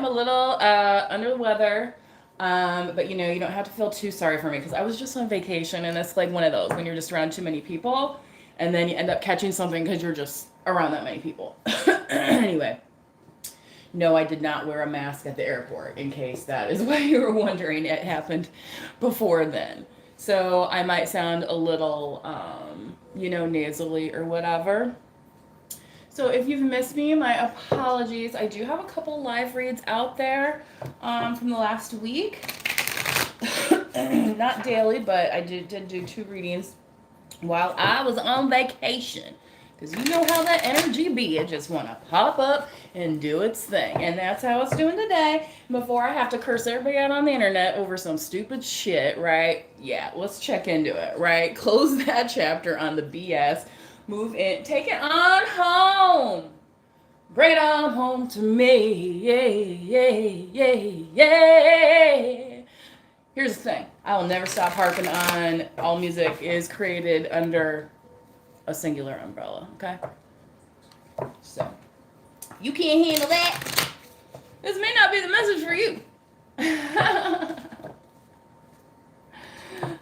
I'm a little under the weather. But you don't have to feel too sorry for me because I was just on vacation and it's like one of those when you're just around too many people and then you end up catching something because you're just around that many people. Anyway, no, I did not wear a mask at the airport in case that is why you were wondering. It happened before then. So I might sound a little, nasally or whatever. So if you've missed me, my apologies. I do have a couple live reads out there from the last week. Not daily, but I did do 2 readings while I was on vacation. Because you know how that energy be. It just want to pop up and do its thing. And that's how it's doing today. Before I have to curse everybody out on the internet over some stupid shit, right? Yeah, let's check into it, right? Close that chapter on the BS. Move in. Take it on home. Bring it on home to me. Yeah, yeah, yeah, yeah. Here's the thing. I will never stop harping on all music is created under a singular umbrella, okay? So, you can't handle that. This may not be the message for you.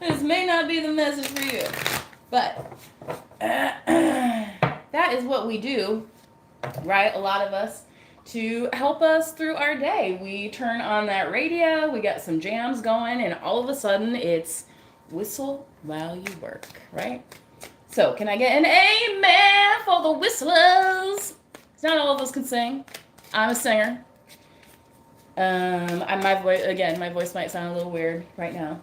This may not be the message for you. But that is what we do, right? A lot of us to help us through our day. We turn on that radio, we get some jams going, and all of a sudden it's whistle while you work, right? So, can I get an amen for the whistlers? It's not all of us can sing. I'm a singer. My voice might sound a little weird right now.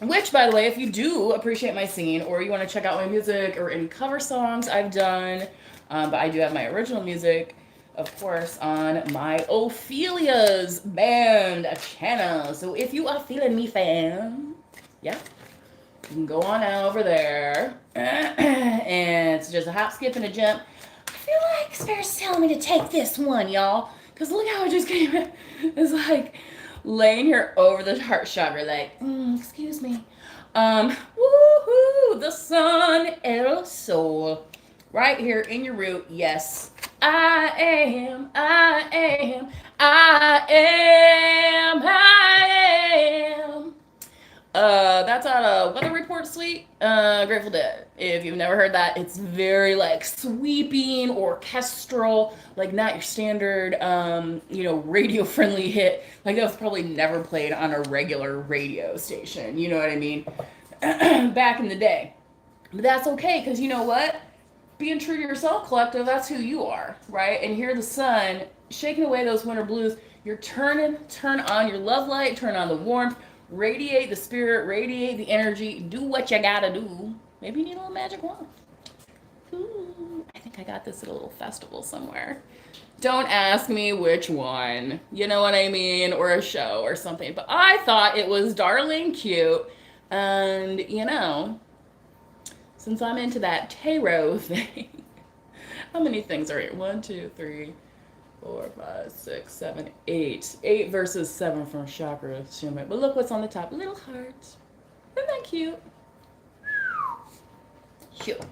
Which, by the way, if you do appreciate my singing or you want to check out my music or any cover songs I've done, but I do have my original music, of course, on my Ophelia's Band channel. So if you are feeling me, fam, yeah, you can go on over there. And it's just a hop, skip, and a jump. I feel like Spirit's telling me to take this one, y'all. Because look how it just came in. It's like laying here over the heart chakra, like, excuse me. Woohoo! The sun, el sol. Right here in your root, yes. I am, I am, I am, I am. That's out of Weather Report Suite, Grateful Dead. If you've never heard that, it's very like sweeping, orchestral, like not your standard, radio friendly hit. Like that was probably never played on a regular radio station. You know what I mean? Back in the day. But that's okay, because you know what? Being true to yourself, collective, that's who you are, right? And here the sun shaking away those winter blues. You're turn on your love light, turn on the warmth, radiate the spirit, radiate the energy, do what you gotta do. Maybe you need a little magic wand. Ooh, I think I got this at a little festival somewhere. Don't ask me which one, you know what I mean, or a show or something. But I thought it was darling cute. And, since I'm into that tarot thing, how many things are here? 1, 2, 3, 4, 5, 6, 7, 8. 8 versus 7 from Chakra Shumate. But look what's on the top. Little heart. Isn't that cute? Cute.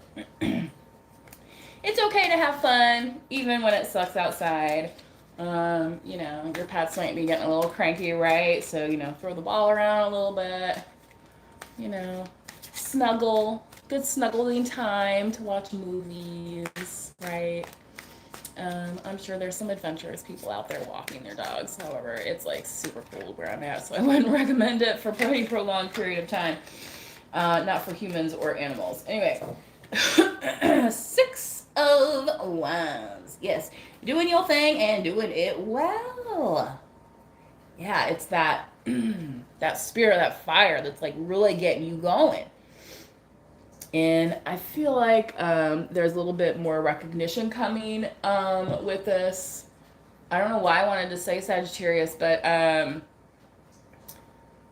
It's okay to have fun, even when it sucks outside. Your pets might be getting a little cranky, right? So, throw the ball around a little bit. Snuggle. Good snuggling time to watch movies, right? I'm sure there's some adventurous people out there walking their dogs. However, it's like super cold where I'm at, so I wouldn't recommend it for any prolonged period of time. Not for humans or animals. Anyway, 6 of Wands. Yes, doing your thing and doing it well. Yeah, it's that that spirit, that fire that's like really getting you going. And I feel like there's a little bit more recognition coming with this. I don't know why I wanted to say Sagittarius, but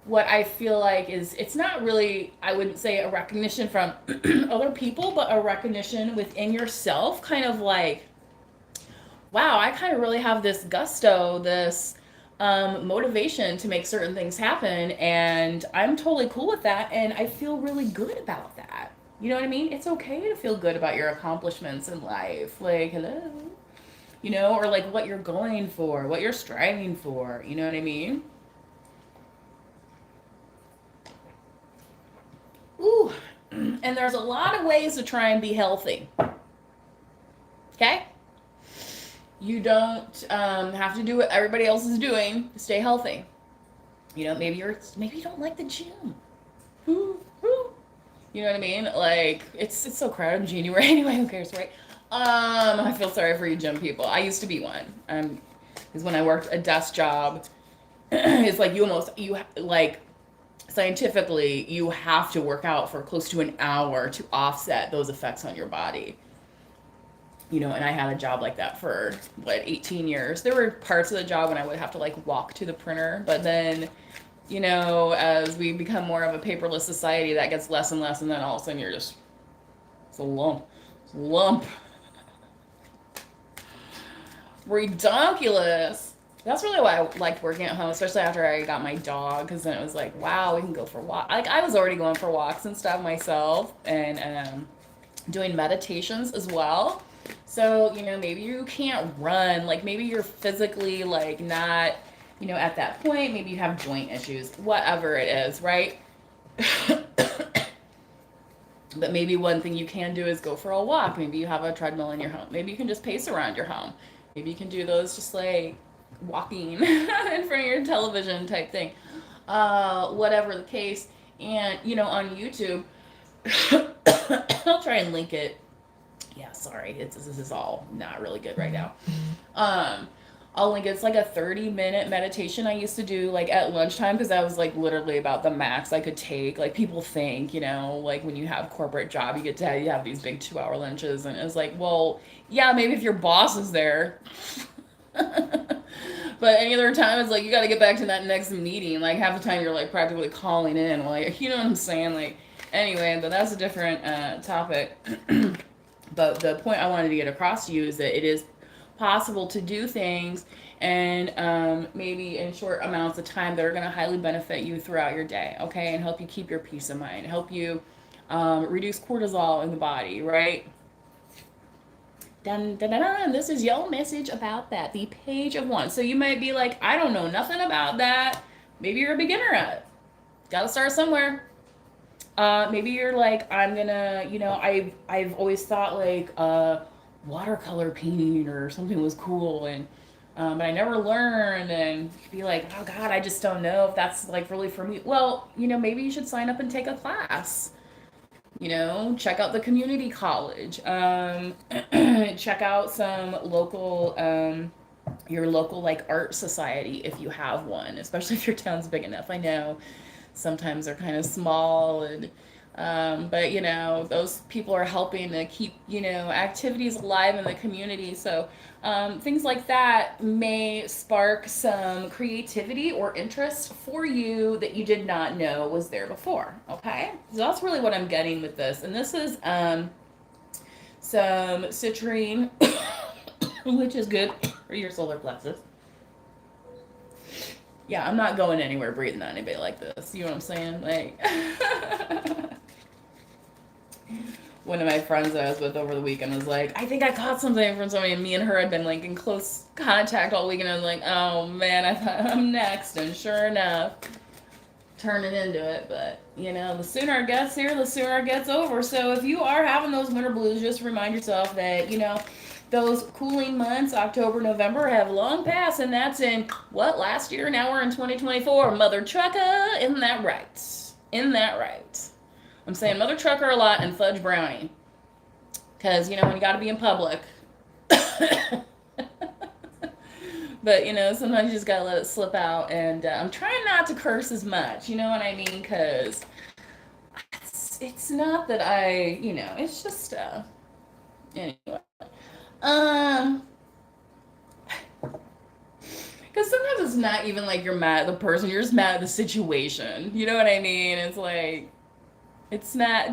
what I feel like is it's not really, I wouldn't say a recognition from other people, but a recognition within yourself. Kind of like, wow, I kind of really have this gusto, this motivation to make certain things happen. And I'm totally cool with that. And I feel really good about that. You know what I mean? It's okay to feel good about your accomplishments in life. Like, hello. or like what you're going for, what you're striving for. You know what I mean? Ooh. And there's a lot of ways to try and be healthy. Okay? You don't have to do what everybody else is doing to stay healthy. Maybe you don't like the gym. You know what I mean? Like it's so crowded in January anyway. Who cares, right? I feel sorry for you gym people. I used to be one. Because when I worked a desk job, it's like you like scientifically you have to work out for close to an hour to offset those effects on your body. And I had a job like that for 18 years. There were parts of the job when I would have to like walk to the printer, but then as we become more of a paperless society, that gets less and less, and then all of a sudden it's a lump. It's a lump. Redonkulous. That's really why I liked working at home, especially after I got my dog, because then it was like, wow, we can go for walks. Like I was already going for walks and stuff myself, and doing meditations as well. So, maybe you can't run, like maybe you're physically like not, at that point, maybe you have joint issues, whatever it is, right? But maybe one thing you can do is go for a walk. Maybe you have a treadmill in your home. Maybe you can just pace around your home. Maybe you can do those just like walking in front of your television type thing. Whatever the case. And, on YouTube, I'll try and link it. Yeah, sorry. This is all not really good right now. I'll link it. It's like a 30-minute meditation I used to do like at lunchtime, because that was like literally about the max I could take. Like people think, like when you have corporate job, you have these big 2-hour lunches, and it's like, well, yeah, maybe if your boss is there. But any other time, it's like you got to get back to that next meeting. Like half the time you're like practically calling in. Like, you know what I'm saying? Like, anyway, but that's a different topic. But the point I wanted to get across to you is that it is possible to do things and maybe in short amounts of time that are going to highly benefit you throughout your day, okay, and help you keep your peace of mind, help you reduce cortisol in the body, right? Dun, dun, dun, dun. This is your message about that, the page of one. So you might be like, I don't know nothing about that. Maybe you're a beginner at it. Got to start somewhere. Maybe you're like, I'm gonna, I've always thought like watercolor painting or something was cool, and but I never learned, and be like, oh God, I just don't know if that's like really for me. Well, maybe you should sign up and take a class. Check out the community college. Check out some local, your local like art society if you have one, especially if your town's big enough. I know sometimes they're kind of small, and but those people are helping to keep activities alive in the community. So things like that may spark some creativity or interest for you that you did not know was there before. Okay, so that's really what I'm getting with this, and this is some citrine, which is good for your solar plexus. Yeah, I'm not going anywhere breathing on anybody like this. You know what I'm saying? Like, one of my friends that I was with over the weekend was like, I think I caught something from somebody, and me and her had been like in close contact all weekend. I was like, oh man, I thought I'm next, and sure enough, turning into it. But the sooner it gets here, the sooner it gets over. So if you are having those winter blues, just remind yourself that those cooling months, October, November, have long passed, and that's in last year? Now we're in 2024. Mother trucker, isn't that right? Isn't that right? I'm saying mother trucker a lot and fudge brownie, because when you got to be in public. But sometimes you just gotta let it slip out, and I'm trying not to curse as much. You know what I mean? Because it's not that it's just anyway. Because sometimes it's not even like you're mad at the person, you're just mad at the situation. You know what I mean? It's like, it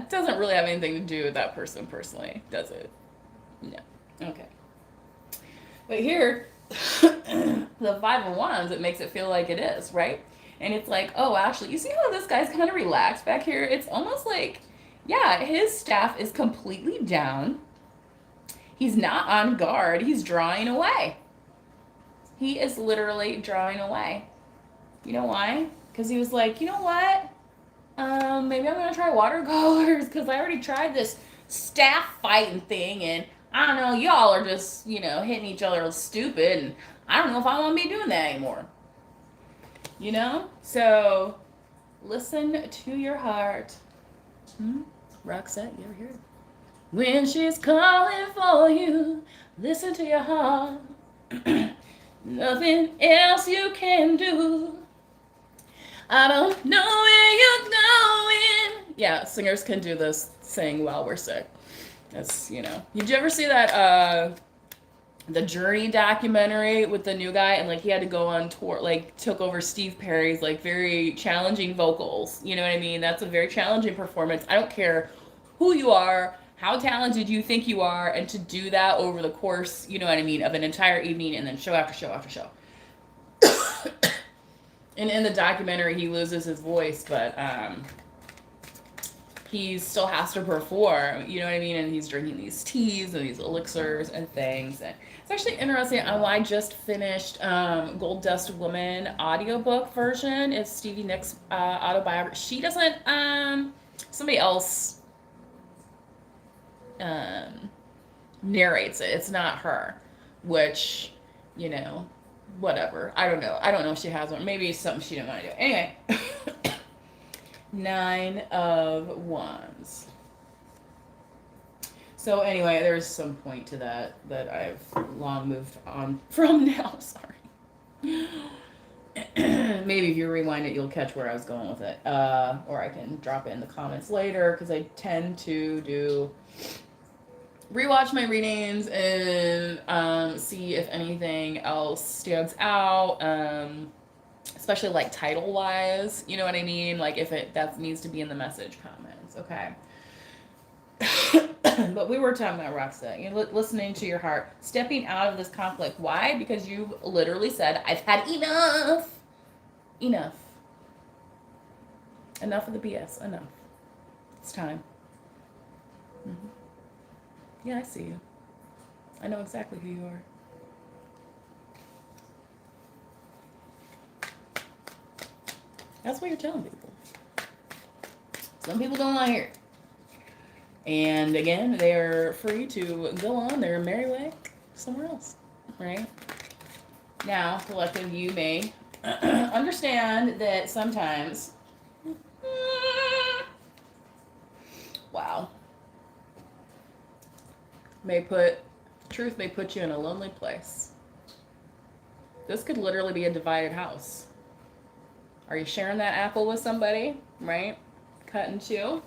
doesn't really have anything to do with that person personally, does it? No. Okay. But here, the 5 of Wands, it makes it feel like it is, right? And it's like, oh, actually, you see how this guy's kind of relaxed back here? It's almost like, yeah, his staff is completely down. He's not on guard. He's drawing away. He is literally drawing away. You know why? Because he was like, you know what? Maybe I'm gonna try watercolors because I already tried this staff fighting thing, and I don't know, y'all are just, hitting each other stupid, and I don't know if I want to be doing that anymore. So listen to your heart. Roxette, you ever hear it? When she's calling for you, listen to your heart. Nothing else you can do. I don't know where you're going. Yeah, singers can do this, sing while we're sick. That's, Did you ever see that, the Journey documentary with the new guy? And, he had to go on tour, took over Steve Perry's, very challenging vocals. You know what I mean? That's a very challenging performance. I don't care who you are, how talented you think you are, and to do that over the course, of an entire evening and then show after show after show. And in the documentary, he loses his voice, but he still has to perform, you know what I mean? And he's drinking these teas and these elixirs and things. And it's actually interesting. I just finished Gold Dust Woman audiobook version. It's Stevie Nicks' autobiography. She doesn't, somebody else narrates it. It's not her, which, whatever. I don't know. I don't know if she has one. Maybe it's something she didn't want to do. Anyway. 9 of Wands. So anyway, there's some point to that I've long moved on from now. Sorry. Maybe if you rewind it, you'll catch where I was going with it. Or I can drop it in the comments later, because I tend to rewatch my readings and see if anything else stands out, especially title wise, you know what I mean? If that needs to be in the message comments, okay? But we were talking about Roxette, listening to your heart, stepping out of this conflict. Why? Because you literally said, I've had enough of the BS. Enough. It's time. Yeah, I see you. I know exactly who you are. That's what you're telling people. Some people don't want to hear it. And again, they're free to go on their merry way somewhere else, right? Now, collective, you may understand that sometimes, wow, truth may put you in a lonely place. This could literally be a divided house. Are you sharing that apple with somebody, right? Cut and chew.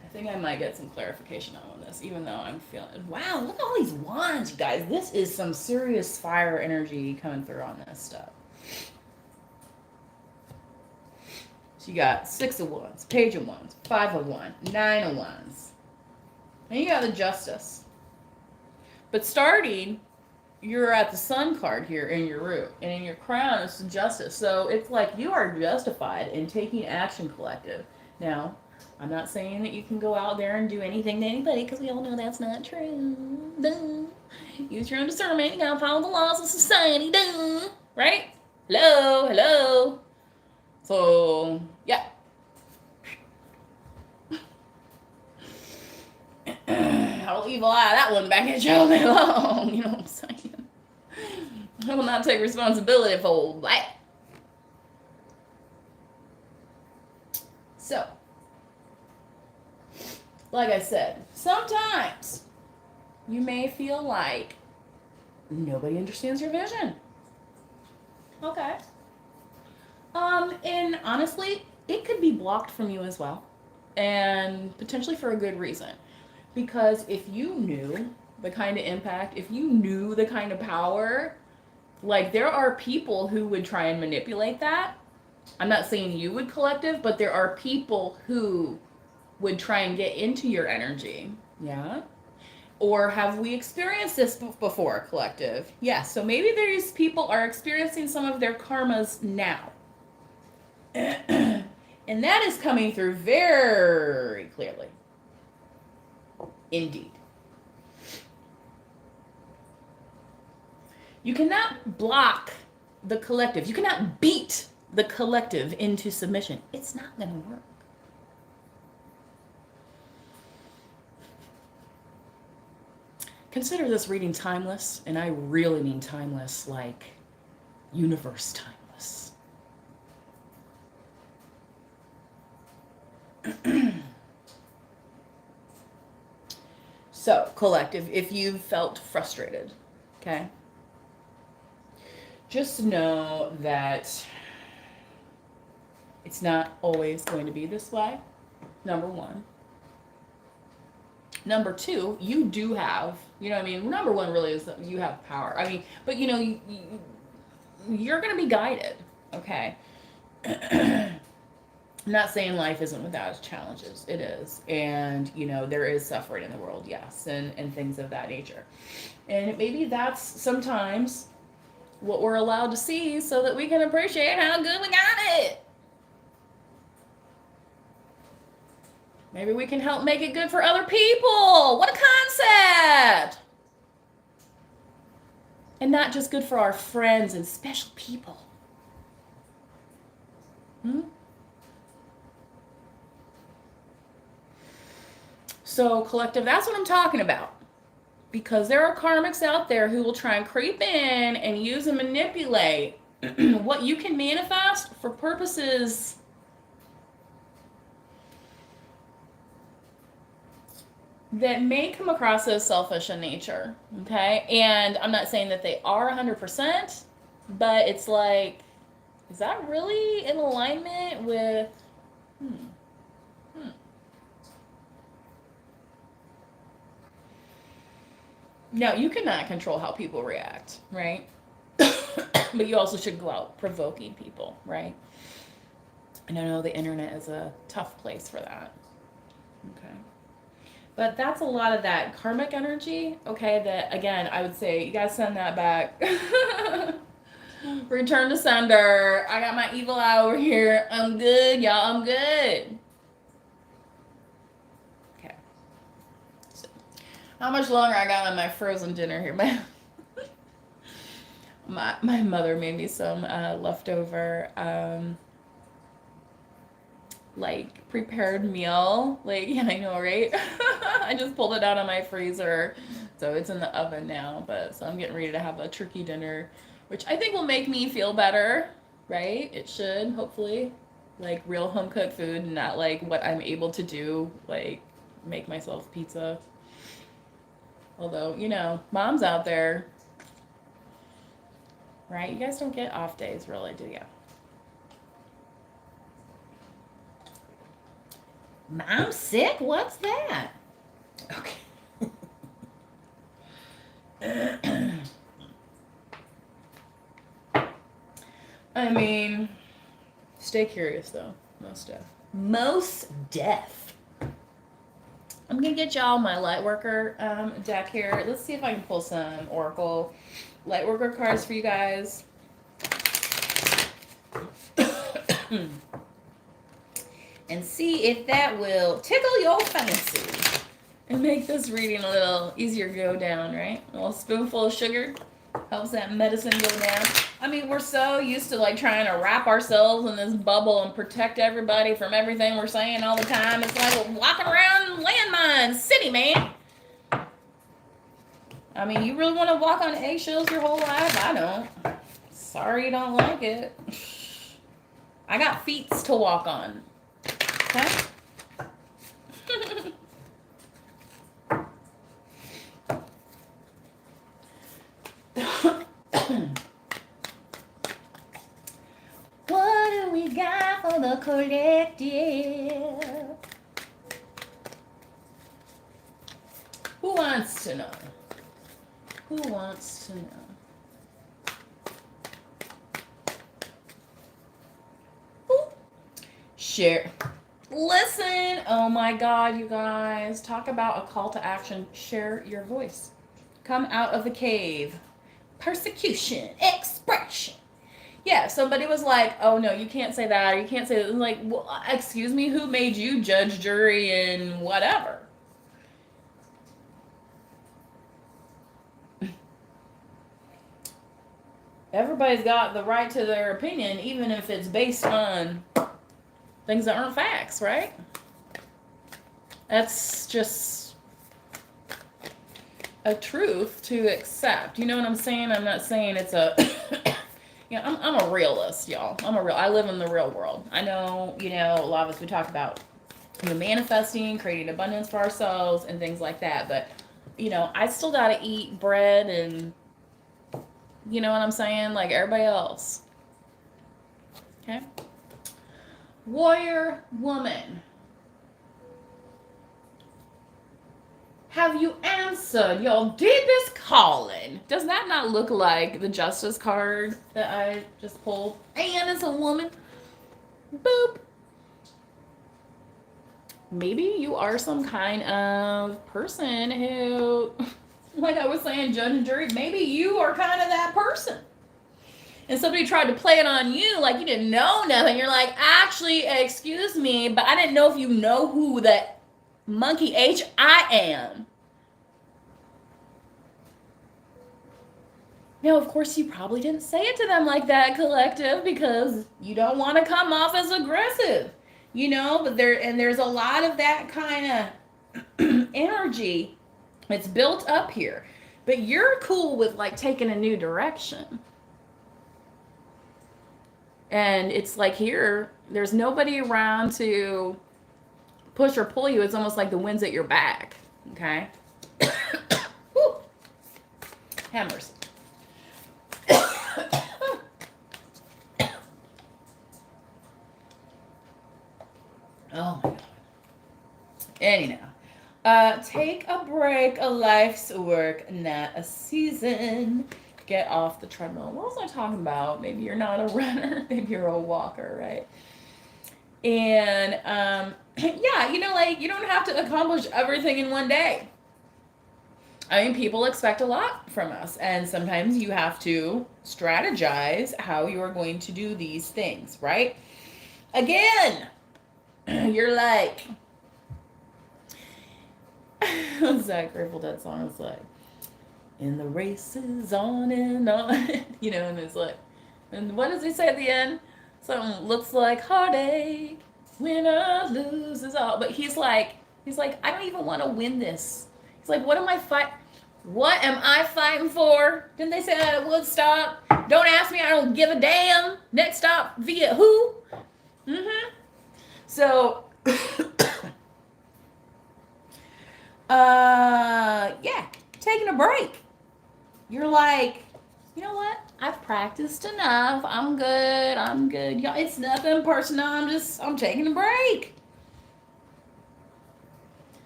I think I might get some clarification on this, even though I'm feeling, wow, look at all these wands, you guys. This is some serious fire energy coming through on this stuff. So you got 6 of Wands, Page of Wands, 5 of Wands, 9 of Wands. And you got the Justice. But starting, you're at the Sun card here in your root. And in your crown, it's the Justice. So it's you are justified in taking action, collective. Now, I'm not saying that you can go out there and do anything to anybody, because we all know that's not true. Duh. Use your own discernment. You gotta follow the laws of society. Duh. Right? Hello. So, yeah. I'll evil eye that one back at you all day long. You know what I'm saying? I will not take responsibility for that. So, like I said, sometimes you may feel like nobody understands your vision. Okay. And honestly, it could be blocked from you as well. And potentially for a good reason. Because if you knew the kind of impact, if you knew the kind of power, there are people who would try and manipulate that. I'm not saying you would, collective, but there are people who would try and get into your energy. Yeah. Or have we experienced this before, collective? Yes. So maybe these people are experiencing some of their karmas now. And that is coming through very clearly. Indeed. You cannot block the collective. You cannot beat the collective into submission. It's not going to work. Consider this reading timeless, and I really mean timeless, like universe timeless. So, collective, if you felt frustrated, okay, just know that it's not always going to be this way, number one. Number two, you do have, you know what I mean? Number one really is that you have power. I mean, but you know, you're going to be guided, okay? I'm not saying life isn't without its challenges. It is. And, you know, there is suffering in the world, yes, and things of that nature. And maybe that's sometimes what we're allowed to see so that we can appreciate how good we got it. Maybe we can help make it good for other people. What a concept! And not just good for our friends and special people. So, collective, that's what I'm talking about. Because there are karmics out there who will try and creep in and use and manipulate what you can manifest for purposes that may come across as selfish in nature, okay? And I'm not saying that they are 100%, but it's like, is that really in alignment with, No, you cannot control how people react, right? But you also should go out provoking people, right? And I know the internet is a tough place for that. Okay. But that's a lot of that karmic energy, okay, that, again, I would say you guys send that back. Return to sender. I got my evil eye over here. I'm good, y'all. I'm good. Okay. So, how much longer I got on my frozen dinner here? My mother made me some leftover like prepared meal. Like, yeah, I know, right? I just pulled it out of my freezer, so it's in the oven now. But so I'm getting ready to have a turkey dinner, which I think will make me feel better, right? It should, hopefully, like real home cooked food, not like what I'm able to do, like make myself pizza. Although, you know, moms out there, right? You guys don't get off days, really, do you? Mom's sick? What's that? Okay. I mean, stay curious though. Most deaf. Most deaf. I'm gonna get y'all my Lightworker deck here. Let's see if I can pull some Oracle Lightworker cards for you guys. And see if that will tickle your fancy and make this reading a little easier to go down, right? A little spoonful of sugar helps that medicine go down. I mean, we're so used to like trying to wrap ourselves in this bubble and protect everybody from everything we're saying all the time. It's like we're walking around landmine city, man. I mean, you really want to walk on eggshells your whole life? I don't. Sorry you don't like it. I got feet to walk on. Okay? What do we got for the collective? Who wants to know? Who wants to know? Share. Listen, oh my God, you guys, talk about a call to action. Share your voice. Come out of the cave. Persecution, expression. Yeah, somebody was like, oh no, you can't say that, or you can't say that. Like, well, excuse me, who made you judge, jury, and whatever? Everybody's got the right to their opinion, even if it's based on things that aren't facts, right? That's just a truth to accept. You know what I'm saying? I'm not saying it's a I'm a realist, y'all. I live in the real world. I know, a lot of us, we talk about manifesting, creating abundance for ourselves and things like that, but I still got to eat bread, and you know what I'm saying, like everybody else. Okay. Warrior woman, have you answered your deepest calling? Does that not look like the justice card that I just pulled? And it's a woman. Boop. Maybe you are some kind of person who, like I was saying, judge and jury, maybe you are kind of that person. And somebody tried to play it on you like you didn't know nothing. You're like, actually, excuse me, but I didn't know if you know who that monkey H I am. Now, of course, you probably didn't say it to them like that, collective, because you don't want to come off as aggressive, but there's a lot of that kind of energy that's built up here. But you're cool with like taking a new direction. And it's like here, there's nobody around to push or pull you. It's almost like the wind's at your back. Okay? Hammers. Oh my God. Anyhow, take a break, a life's work, not a season. Get off the treadmill. What was I talking about? Maybe you're not a runner, maybe you're a walker, right? And yeah, like you don't have to accomplish everything in one day. I mean, people expect a lot from us, and sometimes you have to strategize how you are going to do these things, right? Again, you're like, Zach Grateful Dead song is like, and the race is on and on, and it's like, and what does he say at the end? Something looks like heartache, winner loses all. But he's like, I don't even want to win this. He's like, what am I fighting for? Didn't they say that at Woodstock? Don't ask me, I don't give a damn. Next stop via who? So, yeah, taking a break. You're like, you know what? I've practiced enough. I'm good. Y'all, it's nothing personal. I'm taking a break.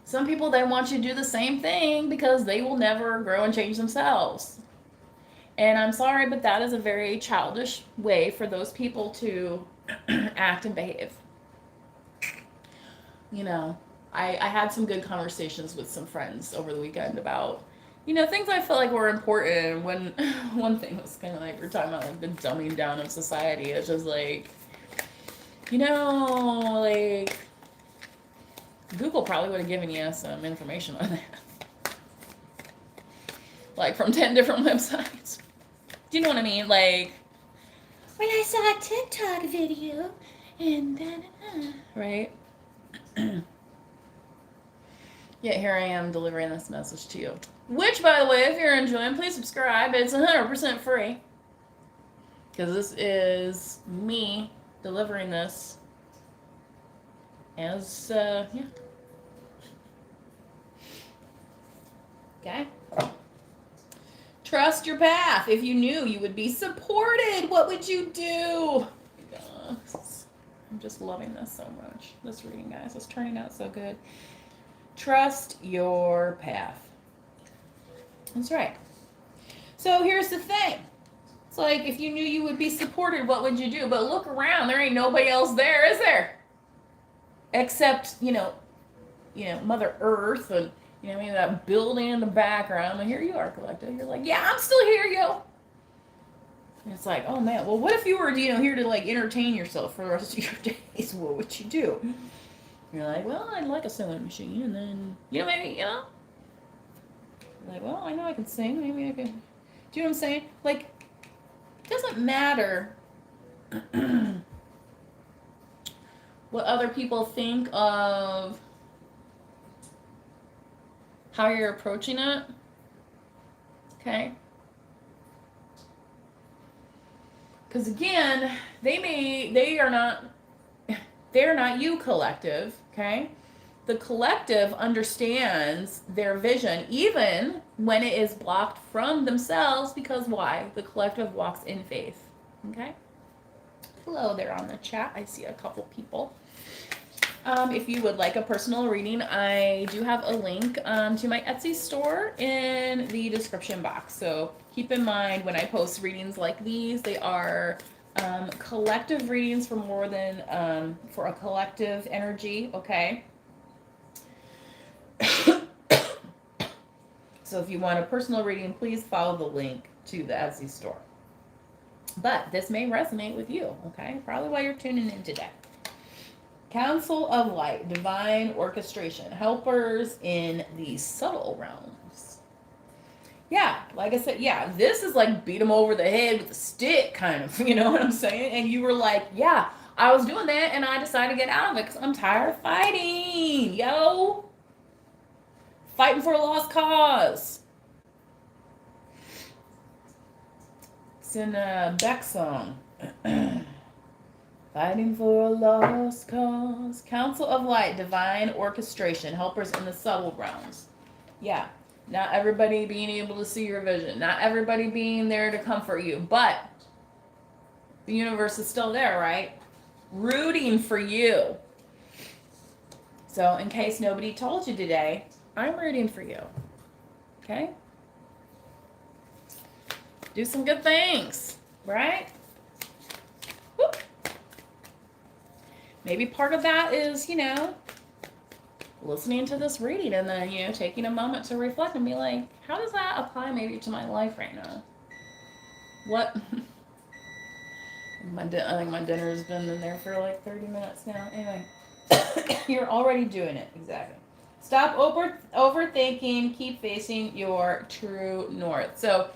Some people, they want you to do the same thing because they will never grow and change themselves. And I'm sorry, but that is a very childish way for those people to act and behave. I had some good conversations with some friends over the weekend about, things I felt like were important. When one thing was kind of like, we're talking about like the dumbing down of society. It's just like, like Google probably would have given you some information on that. Like from 10 different websites. Do you know what I mean? Like, when I saw a TikTok video and then, right? Yet here I am delivering this message to you. Which, by the way, if you're enjoying, please subscribe. It's 100% free. Because this is me delivering this as, yeah. Okay? Trust your path. If you knew you would be supported, what would you do? I'm just loving this so much. This reading, guys. It's turning out so good. Trust your path. That's right. So here's the thing. It's like, if you knew you would be supported, what would you do? But look around. There ain't nobody else there, is there? except, Mother Earth and, maybe that building in the background. And here you are, collective. You're like, yeah, I'm still here, yo. And it's like, oh man, well, what if you were, here to like entertain yourself for the rest of your days? What would you do? You're like, well, I'd like a sewing machine, and then, maybe, like, well, I know I can sing. Maybe I can. Do you know what I'm saying? Like, it doesn't matter what other people think of how you're approaching it. Okay? Because again, they're not you, collective, okay? The collective understands their vision even when it is blocked from themselves, because why? The collective walks in faith, okay? Hello there on the chat. I see a couple people. If you would like a personal reading, I do have a link to my Etsy store in the description box. So keep in mind when I post readings like these, they are collective readings for more than for a collective energy, okay? So if you want a personal reading, please follow the link to the Etsy store. But this may resonate with you, okay? Probably why you're tuning in today. Council of Light, divine orchestration, helpers in the subtle realms. Yeah, like I said, yeah, this is like beat them over the head with a stick, kind of, you know what I'm saying? And you were like, yeah, I was doing that and I decided to get out of it because I'm tired of fighting, yo. Fighting for a lost cause. It's in a Beck song. Fighting for a lost cause. Council of Light, divine orchestration, helpers in the subtle realms. Yeah, not everybody being able to see your vision. Not everybody being there to comfort you. But the universe is still there, right? Rooting for you. So in case nobody told you today, I'm rooting for you. Okay? Do some good things, right? Whoop. Maybe part of that is, listening to this reading and then, taking a moment to reflect and be like, how does that apply maybe to my life right now? What? I think my dinner's been in there for like 30 minutes now. Anyway, you're already doing it. Exactly. Stop overthinking. Keep facing your true north. So,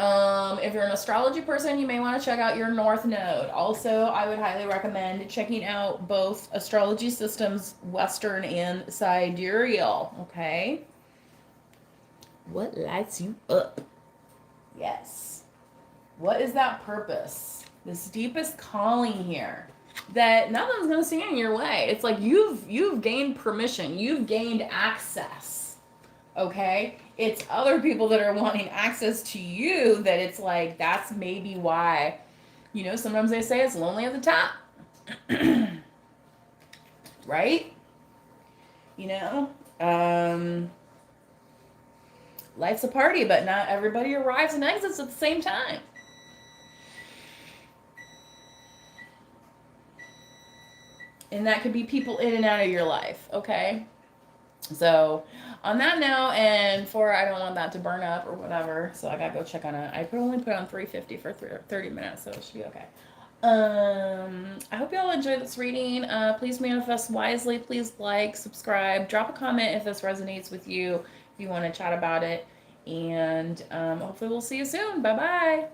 if you're an astrology person, you may want to check out your North Node. Also, I would highly recommend checking out both astrology systems, Western and sidereal. Okay? What lights you up? Yes. What is that purpose? This deepest calling here that nothing's going to stand in your way. It's like you've gained permission. You've gained access. Okay? It's other people that are wanting access to you that it's like, that's maybe why, sometimes they say it's lonely at the top. Right? Life's a party, but not everybody arrives and exits at the same time. And that could be people in and out of your life, okay? So, on that note, and I don't want that to burn up or whatever, so I gotta go check on it. I could only put on 350 for 30 minutes, so it should be okay. I hope y'all enjoyed this reading. Please manifest wisely. Please like, subscribe, drop a comment if this resonates with you, if you want to chat about it. And hopefully we'll see you soon. Bye-bye.